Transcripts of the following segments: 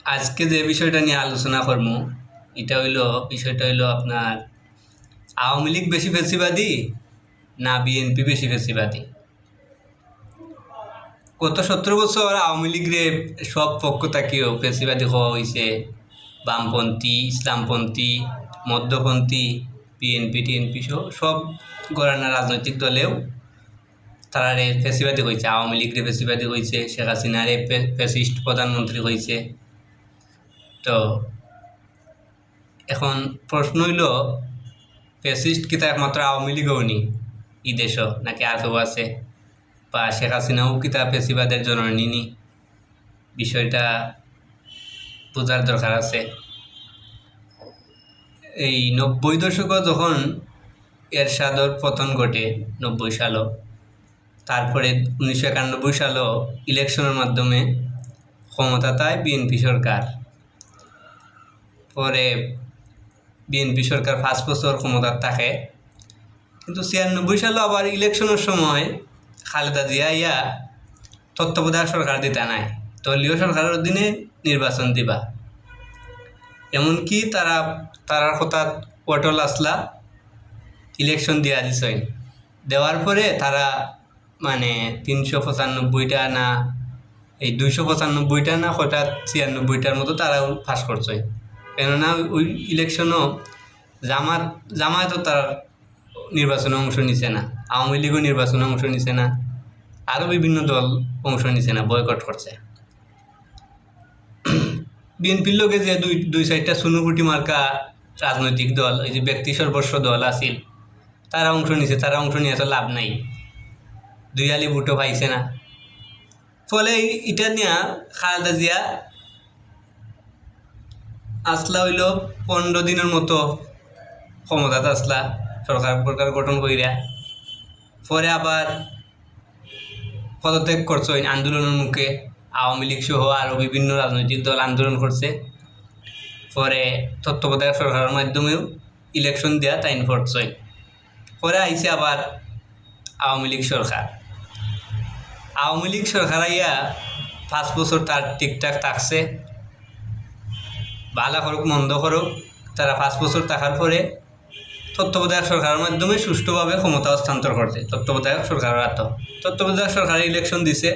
আজকে যে বিষয়টা নিয়ে আলোচনা করব বিষয়টা হইল আপনার আওয়ামী লীগ বেশি ফেসিবাদী না বিএনপি বেশি ফেসিবাদী। গত 17 বছর আওয়ামী লীগরে সব পক্ষ থেকেও ফেসিবাদী হওয়া হয়েছে। বামপন্থী, ইসলামপন্থী, মধ্যপন্থী, বিএনপি টিএনপি সহ সব ঘরানার রাজনৈতিক দলেও তারা ফেসিবাদী হয়েছে। আওয়ামী লীগরে ফেসিবাদী হয়েছে, শেখ হাসিনারে ফ্যাসিস্ট প্রধানমন্ত্রী হয়েছে। তো এখন প্রশ্ন হইল, ফ্যাসিস্ট কি তা একমাত্র আওয়ামী লীগও নি ই দেশ, নাকি আর কেউ আছে? বা শেখ হাসিনাও কি তা ফ্যাসিবাদের জননী নি? বিষয়টা বোঝার দরকার আছে। এই 90 দশকে যখন এরশাদর পতন ঘটে 90 সালও, তারপরে 1991 সালও ইলেকশনের মাধ্যমে ক্ষমতায় বিএনপি সরকার। পরে বিএনপি সরকার 5 বছর ক্ষমতার থাকে, কিন্তু 96 সালে আবার ইলেকশনের সময় খালেদা জিয়া ইয়া তত্ত্বাবধায়ক সরকার দিতে নাই, দলীয় সরকারের অধীনে নির্বাচন দিবা। এমনকি তারার কথা অটল আসলা ইলেকশন দিয়া দিছেন। দেওয়ার পরে তারা মানে 395টা না এই 295টা না হঠাৎ 96টার মতো তারাও পাস করছে। কেননা ওই ইলেকশনও জামায়াতও তার নির্বাচনে অংশ নিছে না, আওয়ামী লীগও নির্বাচনে অংশ নিছে না, আরও বিভিন্ন দল অংশ নিছে না, বয়কট করছে। বিএনপির লোকে যে দুই চারটা সুনুপুটি মার্কা রাজনৈতিক দল, ওই যে ব্যক্তি সর্বস্ব দল আছিল, তারা অংশ নিছে। তারা অংশ নিয়ে তো লাভ নাই, দুই আলি ভোটও পাইছে না। ফলে এটা নিয়ে খালেদা জিয়া আসলা হইল 15 দিনের মতো ক্ষমতাতে আসলা, সরকার গঠন কইরা। পরে আবার পদত্যাগ করছে আন্দোলনের মুখে। আওয়ামী লীগ সহ আরও বিভিন্ন রাজনৈতিক দল আন্দোলন করছে। পরে তত্ত্বাবধায়ক সরকারের মাধ্যমেও ইলেকশন দেওয়া তাইন করছে। পরে আইছে আবার আওয়ামী লীগ সরকার। আওয়ামী লীগ সরকার আইয়া 5 বছর তার ঠিকঠাক থাকছে, ভালো করুক মন্দ করুক, তারা 5 বছর থাকার পরে তত্ত্বাবধায়ক সরকারের মাধ্যমে সুষ্ঠুভাবে ক্ষমতা হস্তান্তর করছে। তত্ত্বাবধায়ক সরকারের ইলেকশন দিছে,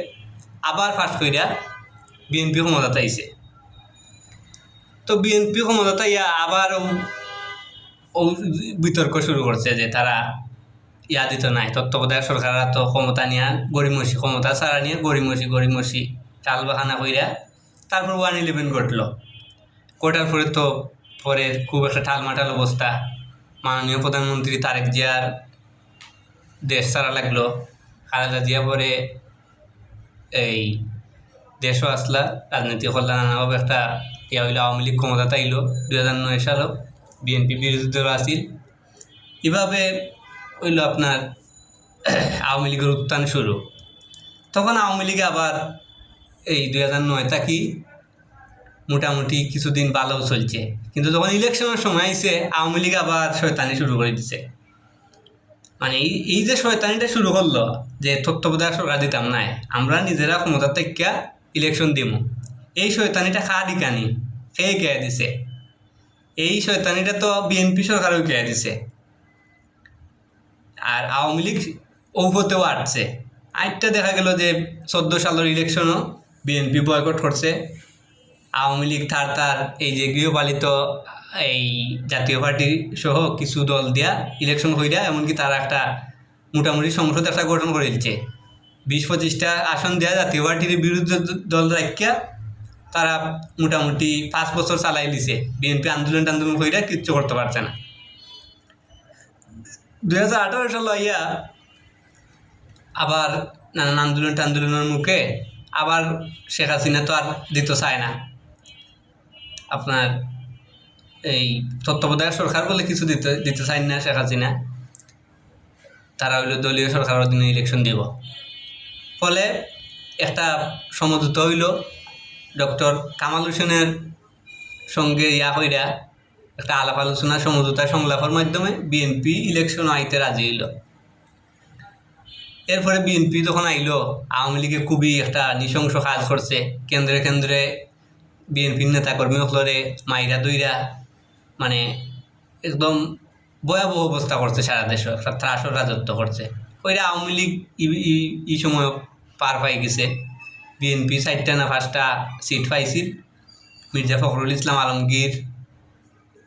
আবার ফাঁস কইরা বিএনপি ক্ষমতাতে আইছে। তো বিএনপি ক্ষমতাতে ইয়া আবার ও বিতর্ক শুরু করছে যে তারা ইয়া দিত নাই, তত্ত্বাবধায়ক সরকাররা তো ক্ষমতা নিয়ে গড়িমসি, ক্ষমতা ছাড়া নিয়ে গড়িমসি টাল বাহানা কইরা। তারপর 111 ঘটার পরে তো পরে খুব একটা টালমাটাল অবস্থা। মাননীয় প্রধানমন্ত্রী তারেক জিয়ার দেশ ছাড়া লাগলো। খালেদা জিয়া পরে এই দেশও আসলা, রাজনীতি করলা, নানাভাবে একটা ইয়া হইলো। আওয়ামী লীগ ক্ষমতাতে আইলো 2009 সালও, বিএনপি বিরোধী দল আসিল। এভাবে হইল আপনার আওয়ামী লীগের উত্থান শুরু। তখন আওয়ামী লীগ আবার এই 2009 থাকি মোটামুটি কিছুদিন ভালো চলছে, কিন্তু যখন ইলেকশনের সময় আইছে আওয়ামী লীগ আবার শয়তানি শুরু করে দিছে। মানে এই যে শয়তানিটা শুরু করলো যে তত্ত্বাবধায়ক সরকার দিতাম নাই, আমরা নিজেরা ক্ষমতা থেকে ইলেকশন দিব, এই শয়তানিটা দিকানি কে দিছে? এই শয়তানিটা তো বিএনপি সরকারও কে দিছে। আর আওয়ামী লীগ ঔপতেও আটছে। আরেকটা দেখা গেল যে 14 সালের ইলেকশনও বিএনপি বয়কট করছে। আওয়ামী লীগ তার এই যে গৃহপালিত এই জাতীয় পার্টি সহ কিছু দল দিয়া ইলেকশন হইয়া, এমনকি তারা একটা মোটামুটি সংসদ একটা গঠন করে দিচ্ছে। 20-25টা আসন দেওয়া জাতীয় পার্টির বিরুদ্ধে দল রাখিয়া তারা মোটামুটি 5 বছর চালাই দিছে। বিএনপি আন্দোলন হইয়া কিচ্ছু করতে পারছে না। 2018 সালে ইয়া আবার নানান আন্দোলনের মুখে আবার শেখ হাসিনা তো আর দিতে চায় না। আপনার এই তত্ত্বাবধায়ক সরকার বলে কিছু দিতে চায় না শেখ হাসিনা। তারা হইল দলীয় সরকারের অধীনে ইলেকশন দিব। ফলে একটা সমঝোতা হইল ডক্টর কামাল হোসেনের সঙ্গে হইরা একটা আলাপ আলোচনা, সমঝোতা সংলাপের মাধ্যমে বিএনপি ইলেকশন আইতে রাজি হইল। এরপরে বিএনপি যখন আইলো, আওয়ামী লীগে খুবই একটা নৃশংস কাজ করছে। কেন্দ্রে বিএনপির নেতাকর্মী হলরে মাইরা দইরা মানে একদম ভয়াবহ অবস্থা করছে, সারা দেশে একটা ত্রাসর রাজত্ব করছে। ওইটা আওয়ামী লীগ এই সময় পার পাই গেছে। বিএনপি 4টা না 5টা সিট পাইছিল, মির্জা ফখরুল ইসলাম আলমগীর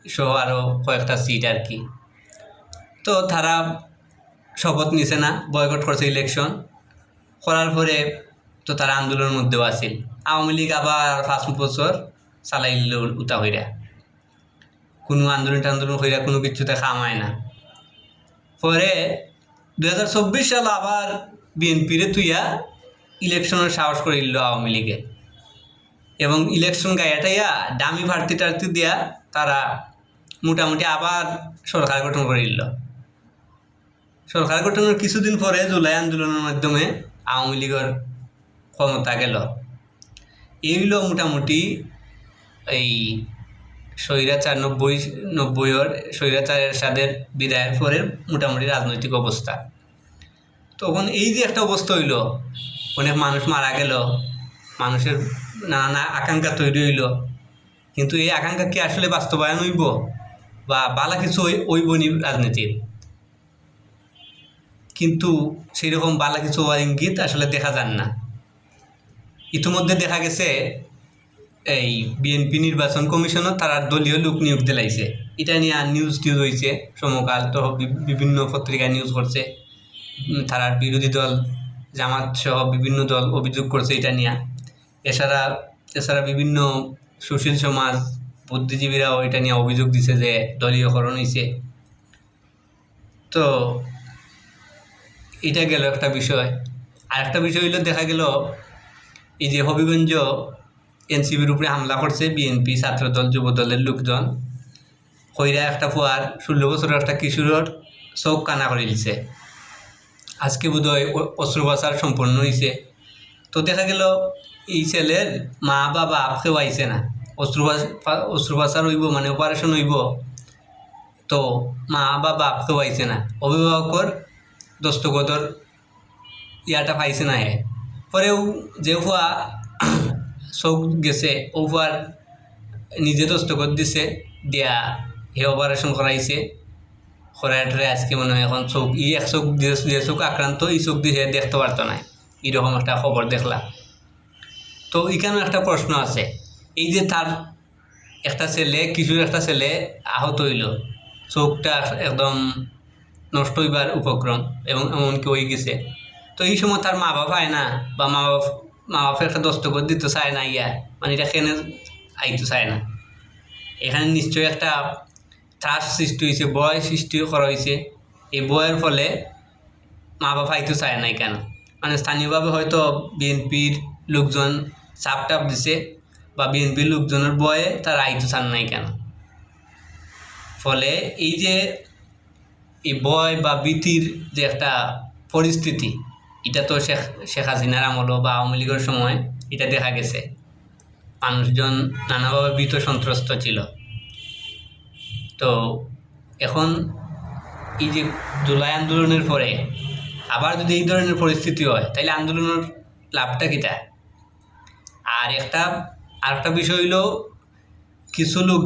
সহ আরও কয়েকটা সিট আর কি। তো তারা শপথ নিছে না, বয়কট করছে ইলেকশন। করার পরে তো তারা আন্দোলনের মধ্যেও আছিল। আওয়ামী লীগ আবার 5 বছর চালাইল উতা হইরা, কোনো আন্দোলন হইরা কোনো কিছুতে কামায় না। পরে 2024 সাল আবার বিএনপিরে তুইয়া ইলেকশনের সাহস করিল আওয়ামী লীগে, এবং ইলেকশন গায়াটাইয়া দামি প্রার্থী টার্থী দিয়া তারা মোটামুটি আবার সরকার গঠন করিল। সরকার গঠনের কিছুদিন পরে জুলাই আন্দোলনের মাধ্যমে আওয়ামী লীগের ক্ষমতা গেল। এইগুলো মোটামুটি এই স্বৈরাচার 90-এর স্বৈরাচারের সাথে বিদায়ের পরে মোটামুটি রাজনৈতিক অবস্থা। তখন এই যে একটা অবস্থা হইল, অনেক মানুষ মারা গেল, মানুষের নানা আকাঙ্ক্ষা তৈরি হইল, কিন্তু এই আকাঙ্ক্ষা কি আসলে বাস্তবায়ন হইব বা বালা কিছু হইব নি রাজনীতির? কিন্তু সেইরকম বালা কিছু হওয়ার ইঙ্গিত আসলে দেখা যান না। ইতিমধ্যে দেখা গেছে এই বিএনপি নির্বাচন কমিশনও তারা দলীয় লোক নিয়োগ দিলাইছে। এটা নিয়ে নিউজ হয়েছে, সমকাল তো বিভিন্ন পত্রিকায় নিউজ করছে। তারা বিরোধী দল জামাত সহ বিভিন্ন দল অভিযোগ করছে এটা নিয়ে। এছাড়া বিভিন্ন সুশীল সমাজ, বুদ্ধিজীবীরাও এটা নিয়ে অভিযোগ দিছে যে দলীয়করণ হয়েছে। তো এটা গেল একটা বিষয়। আর একটা বিষয় হইলো, দেখা গেল এই যে হবিগঞ্জ এনসিপির উপরে হামলা করছে বিএনপি ছাত্রদল যুবদলের লোকজন, কইরা একটা ফুয়ার 16 বছরের একটা কিশোরের চোখ কানা করে দিচ্ছে। আজকে বোধহয় অস্ত্রোপচার সম্পন্ন হয়েছে। তো দেখা গেল এই ছেলের মা বাবা কেউ আইছে না। অস্ত্রোপচার হইব মানে অপারেশন হইব, তো মা বাবা কেউ আইছে না, অভিভাবকর দস্তখতর ইয়াটা পাইছে না। পরেও যে ফুয়া চোখ গেছে, ও ফুয়ার নিজে দস্তখত দিছে, দিয়া হে অপারেশন করাইছে। করাইটরে আজকে মনে হয় এখন চোখ এক চোখ যে চোখ আক্রান্ত, এই চোখ দিয়ে দেখতে পারতো না, এরকম একটা খবর দেখলাম। তো এখানেও একটা প্রশ্ন আছে, এই যে তার একটা ছেলে, কিশোর একটা ছেলে আহত হইল, চোখটা একদম নষ্ট হইবার উপক্রম এবং এমনকি হয়ে গেছে। তো এই সময় তার মা বাবা আয় না, বা মা বাবা একটা দস্তখত দিতে চায় না, মানে এটা কেন আইতে চায় না। এখানে নিশ্চয়ই একটা ত্রাস সৃষ্টি হয়েছে, ভয় সৃষ্টি করা হয়েছে। এই ভয়ের ফলে মা বাবা আইতে চায় না কেন, মানে স্থানীয়ভাবে হয়তো বিএনপির লোকজন চাপ টাপ দিছে, বা বিএনপির লোকজনের ভয়ে তারা আইতে চান নাই কেন। ফলে এই যে এই ভয় বা ভীতির যে একটা পরিস্থিতি, এটা তো শেখ হাসিনার আমল বা আওয়ামী লীগের সময় এটা দেখা গেছে। মানুষজন নানাভাবে ভীত সন্ত্রস্ত ছিল। তো এখন এই যে জুলাই আন্দোলনের পরে আবার যদি এই ধরনের পরিস্থিতি হয়, তাহলে আন্দোলনের লাভটা কিটা? আর একটা বিষয় হইল, কিছু লোক